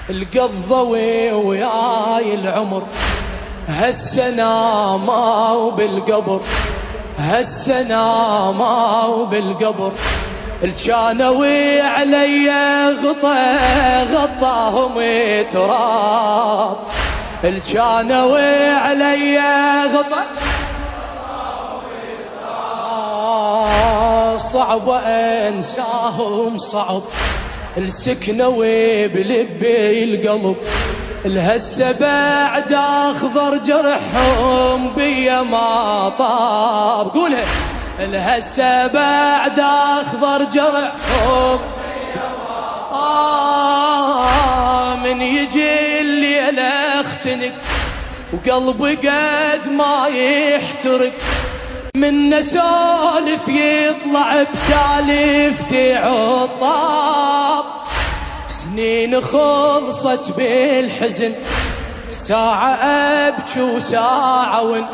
القضوي وياي العمر هالسنة ما بالقبر، هالسنة ما بالقبر. الجانوي علي غطاهم تراب، الجانوي علي صعب انساهم صعب. السكنوي بلبي القلب الهسه بعد اخضر جرحهم بيا ما طاب. قولها الهسه بعد اخضر جرحهم من يجي الليل اختنق وقلبي قد ما يحترق، من سالف يطلع بسالفتي عطاب. سنين خلصت بالحزن، ساعة أبكي وساعة ون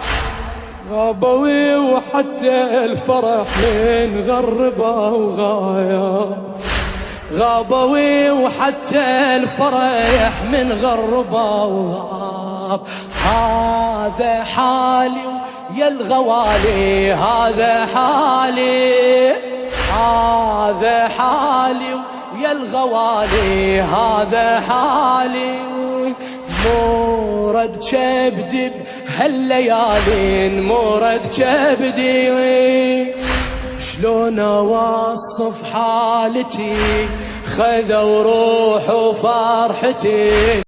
غابوي، وحتى الفرح من غربة وغايب. غابوي وحتى الفرح من غربة وغاب. هذا حالي يا الغوالي، هذا حالي، هذا حالي يا الغوالي، هذا حالي. مورد كبدي بهالليالي، مورد كبدي. شلون اوصف حالتي، خذوا روح وفرحتي.